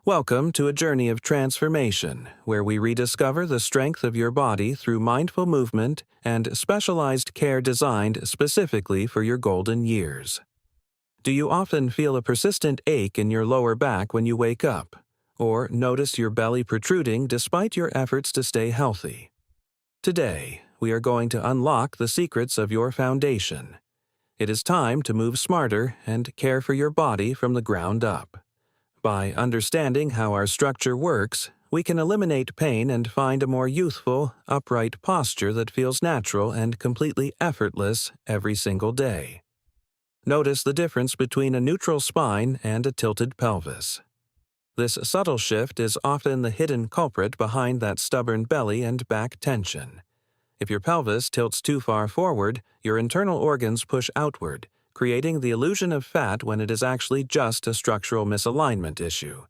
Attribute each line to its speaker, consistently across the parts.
Speaker 1: Welcome to a journey of transformation, where we rediscover the strength of your body through mindful movement and specialized care designed specifically for your golden years. Do you often feel a persistent ache in your lower back when you wake up, or notice your belly protruding despite your efforts to stay healthy? Today, we are going to unlock the secrets of your foundation. It is time to move smarter and care for your body from the ground up. By understanding how our structure works, we can eliminate pain and find a more youthful, upright posture that feels natural and completely effortless every single day. Notice the difference between a neutral spine and a tilted pelvis. This subtle shift is often the hidden culprit behind that stubborn belly and back tension. If your pelvis tilts too far forward, your internal organs push outward, creating the illusion of fat when it is actually just a structural misalignment issue.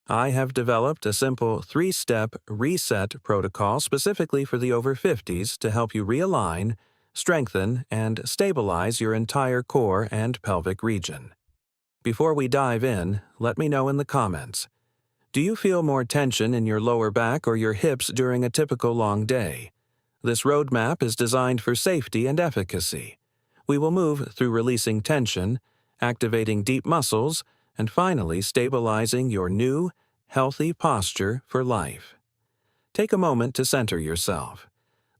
Speaker 1: I have developed a simple 3-step reset protocol specifically for the over 50s to help you realign, strengthen, and stabilize your entire core and pelvic region. Before we dive in, let me know in the comments. Do you feel more tension in your lower back or your hips during a typical long day? This roadmap is designed for safety and efficacy. We will move through releasing tension, activating deep muscles, and finally stabilizing your new, healthy posture for life. Take a moment to center yourself.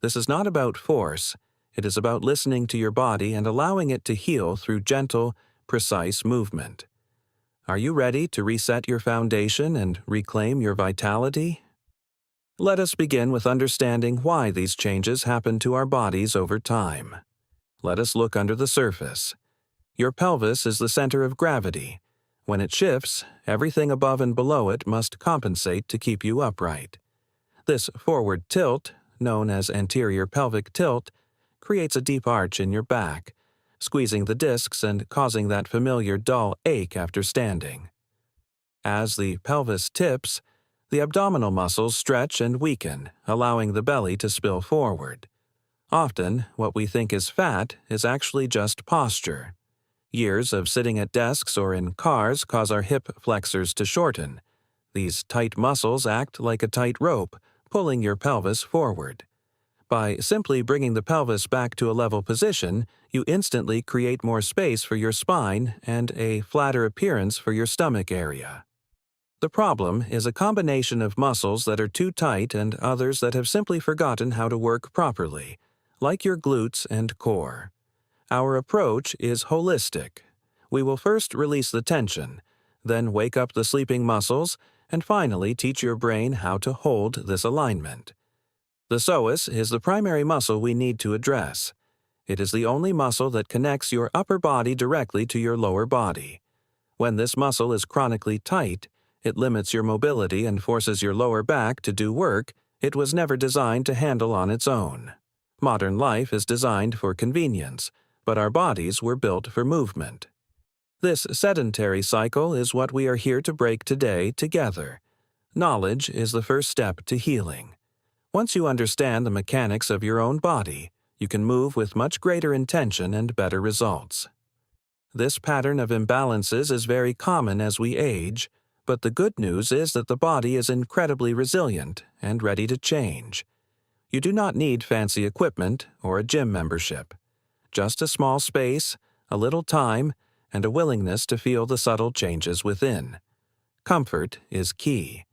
Speaker 1: This is not about force. It is about listening to your body and allowing it to heal through gentle, precise movement. Are you ready to reset your foundation and reclaim your vitality? Let us begin with understanding why these changes happen to our bodies over time. Let us look under the surface. Your pelvis is the center of gravity. When it shifts, everything above and below it must compensate to keep you upright. This forward tilt, known as anterior pelvic tilt, creates a deep arch in your back, squeezing the discs and causing that familiar dull ache after standing. As the pelvis tips, the abdominal muscles stretch and weaken, allowing the belly to spill forward. Often, what we think is fat is actually just posture. Years of sitting at desks or in cars cause our hip flexors to shorten. These tight muscles act like a tight rope, pulling your pelvis forward. By simply bringing the pelvis back to a level position, you instantly create more space for your spine and a flatter appearance for your stomach area. The problem is a combination of muscles that are too tight and others that have simply forgotten how to work properly, like your glutes and core. Our approach is holistic. We will first release the tension, then wake up the sleeping muscles, and finally teach your brain how to hold this alignment. The psoas is the primary muscle we need to address. It is the only muscle that connects your upper body directly to your lower body. When this muscle is chronically tight, it limits your mobility and forces your lower back to do work it was never designed to handle on its own. Modern life is designed for convenience, but our bodies were built for movement. This sedentary cycle is what we are here to break today together. Knowledge is the first step to healing. Once you understand the mechanics of your own body, you can move with much greater intention and better results. This pattern of imbalances is very common as we age, but the good news is that the body is incredibly resilient and ready to change. You do not need fancy equipment or a gym membership. Just a small space, a little time, and a willingness to feel the subtle changes within. Comfort is key.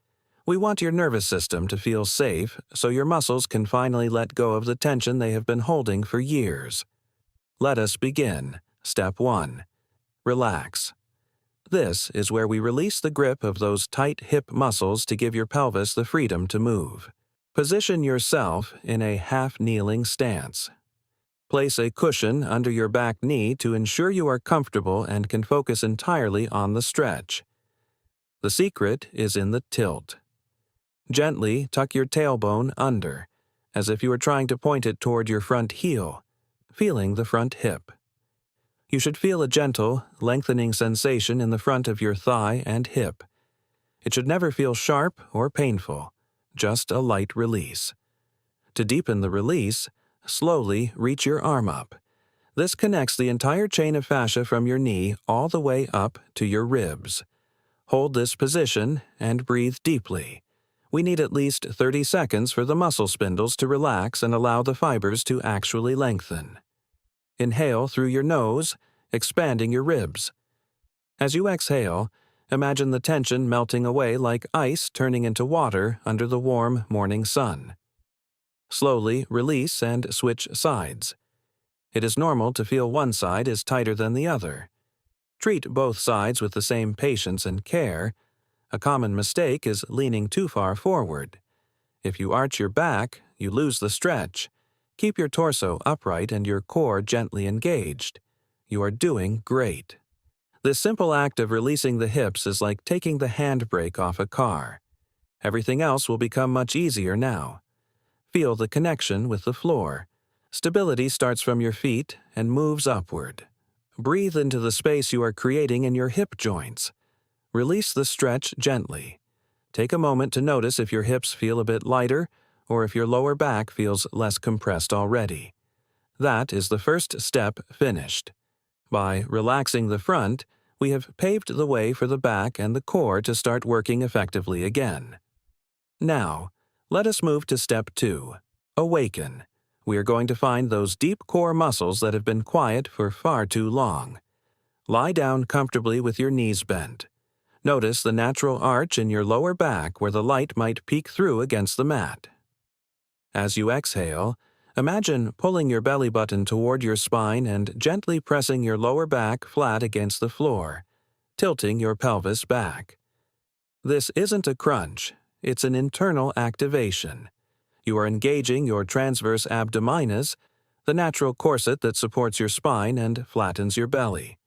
Speaker 1: We want your nervous system to feel safe so your muscles can finally let go of the tension they have been holding for years. Let us begin. Step 1. Relax. This is where we release the grip of those tight hip muscles to give your pelvis the freedom to move. Position yourself in a half-kneeling stance. Place a cushion under your back knee to ensure you are comfortable and can focus entirely on the stretch. The secret is in the tilt. Gently tuck your tailbone under, as if you were trying to point it toward your front heel, feeling the front hip. You should feel a gentle, lengthening sensation in the front of your thigh and hip. It should never feel sharp or painful, just a light release. To deepen the release, slowly reach your arm up. This connects the entire chain of fascia from your knee all the way up to your ribs. Hold this position and breathe deeply. We need at least 30 seconds for the muscle spindles to relax and allow the fibers to actually lengthen. Inhale through your nose, expanding your ribs. As you exhale, imagine the tension melting away like ice turning into water under the warm morning sun. Slowly release and switch sides. It is normal to feel one side is tighter than the other. Treat both sides with the same patience and care. A common mistake is leaning too far forward. If you arch your back, you lose the stretch. Keep your torso upright and your core gently engaged. You are doing great. This simple act of releasing the hips is like taking the handbrake off a car. Everything else will become much easier now. Feel the connection with the floor. Stability starts from your feet and moves upward. Breathe into the space you are creating in your hip joints. Release the stretch gently. Take a moment to notice if your hips feel a bit lighter or if your lower back feels less compressed already. That is the first step finished. By relaxing the front, we have paved the way for the back and the core to start working effectively again. Now, let us move to step 2. Awaken. We are going to find those deep core muscles that have been quiet for far too long. Lie down comfortably with your knees bent. Notice the natural arch in your lower back where the light might peek through against the mat. As you exhale, imagine pulling your belly button toward your spine and gently pressing your lower back flat against the floor, tilting your pelvis back. This isn't a crunch, it's an internal activation. You are engaging your transverse abdominis, the natural corset that supports your spine and flattens your belly.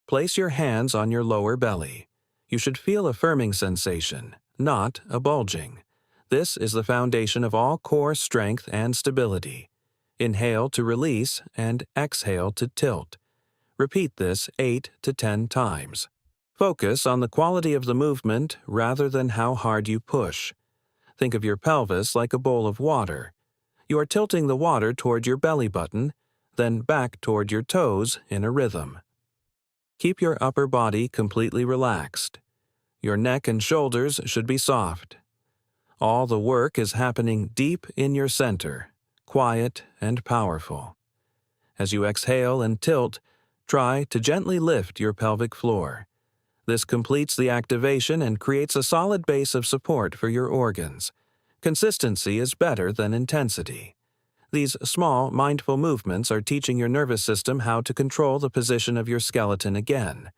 Speaker 1: Place your hands on your lower belly. You should feel a firming sensation, not a bulging. This is the foundation of all core strength and stability. Inhale to release and exhale to tilt. Repeat this 8 to 10 times. Focus on the quality of the movement rather than how hard you push. Think of your pelvis like a bowl of water. You are tilting the water toward your belly button, then back toward your toes in a rhythm. Keep your upper body completely relaxed. Your neck and shoulders should be soft. All the work is happening deep in your center, quiet and powerful. As you exhale and tilt, try to gently lift your pelvic floor. This completes the activation and creates a solid base of support for your organs. Consistency is better than intensity. These small, mindful movements are teaching your nervous system how to control the position of your skeleton again.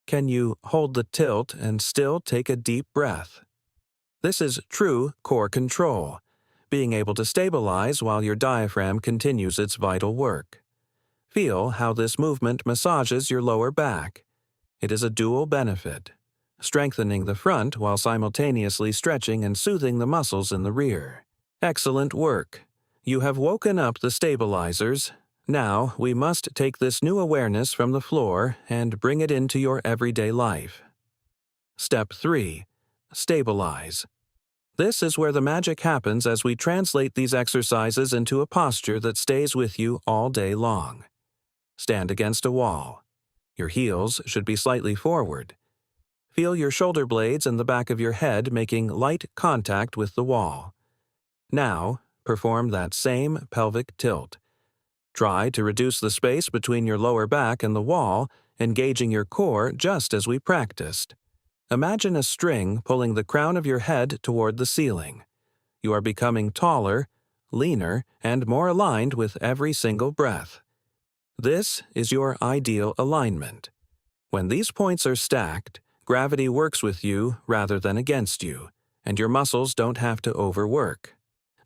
Speaker 1: Can you hold the tilt and still take a deep breath? This is true core control, being able to stabilize while your diaphragm continues its vital work. Feel how this movement massages your lower back. It is a dual benefit, strengthening the front while simultaneously stretching and soothing the muscles in the rear. Excellent work. You have woken up the stabilizers. Now we must take this new awareness from the floor and bring it into your everyday life. Step 3. Stabilize. This is where the magic happens as we translate these exercises into a posture that stays with you all day long. Stand against a wall. Your heels should be slightly forward. Feel your shoulder blades and the back of your head making light contact with the wall. Now, perform that same pelvic tilt. Try to reduce the space between your lower back and the wall, engaging your core just as we practiced. Imagine a string pulling the crown of your head toward the ceiling. You are becoming taller, leaner, and more aligned with every single breath. This is your ideal alignment. When these points are stacked, gravity works with you rather than against you, and your muscles don't have to overwork.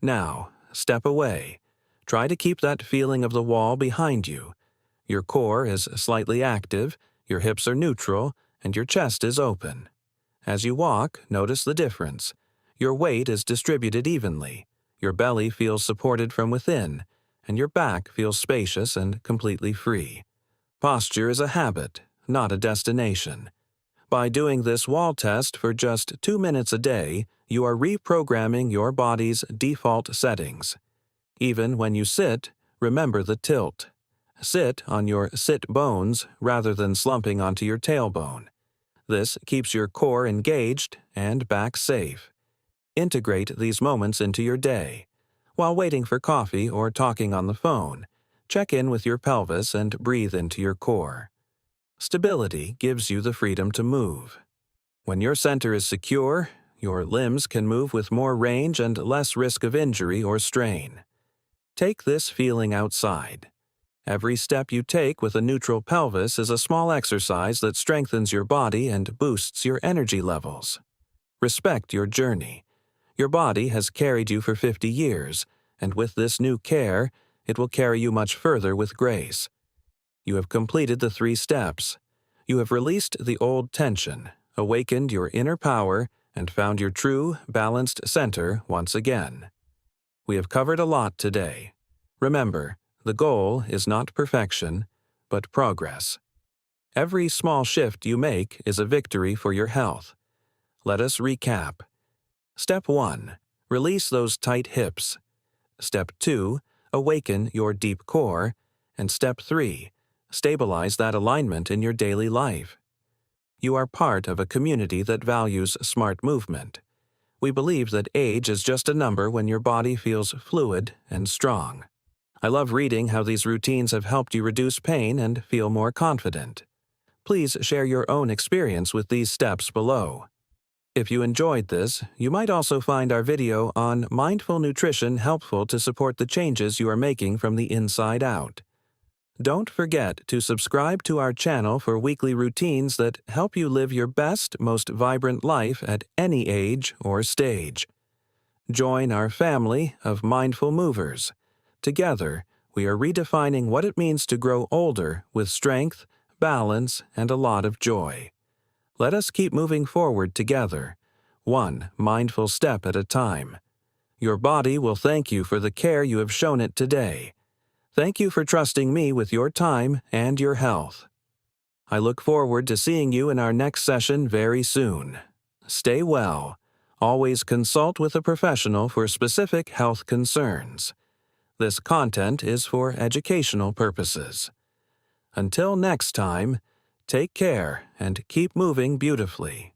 Speaker 1: Now, step away. Try to keep that feeling of the wall behind you. Your core is slightly active, your hips are neutral, and your chest is open. As you walk, notice the difference. Your weight is distributed evenly. Your belly feels supported from within, and your back feels spacious and completely free. Posture is a habit, not a destination. By doing this wall test for just 2 minutes a day, you are reprogramming your body's default settings. Even when you sit, remember the tilt. Sit on your sit bones rather than slumping onto your tailbone. This keeps your core engaged and back safe. Integrate these moments into your day. While waiting for coffee or talking on the phone, check in with your pelvis and breathe into your core. Stability gives you the freedom to move. When your center is secure, your limbs can move with more range and less risk of injury or strain. Take this feeling outside. Every step you take with a neutral pelvis is a small exercise that strengthens your body and boosts your energy levels. Respect your journey. Your body has carried you for 50 years, and with this new care, it will carry you much further with grace. You have completed the 3 steps. You have released the old tension, awakened your inner power, and found your true, balanced center once again. We have covered a lot today. Remember, the goal is not perfection, but progress. Every small shift you make is a victory for your health. Let us recap. Step 1. Release those tight hips. Step 2. Awaken your deep core. And Step 3. Stabilize that alignment in your daily life. You are part of a community that values smart movement. We believe that age is just a number when your body feels fluid and strong. I love reading how these routines have helped you reduce pain and feel more confident. Please share your own experience with these steps below. If you enjoyed this, you might also find our video on mindful nutrition helpful to support the changes you are making from the inside out. Don't forget to subscribe to our channel for weekly routines that help you live your best, most vibrant life at any age or stage. Join our family of mindful movers. Together, we are redefining what it means to grow older with strength, balance, and a lot of joy. Let us keep moving forward together, one mindful step at a time. Your body will thank you for the care you have shown it today. Thank you for trusting me with your time and your health. I look forward to seeing you in our next session very soon. Stay well. Always consult with a professional for specific health concerns. This content is for educational purposes. Until next time, take care and keep moving beautifully.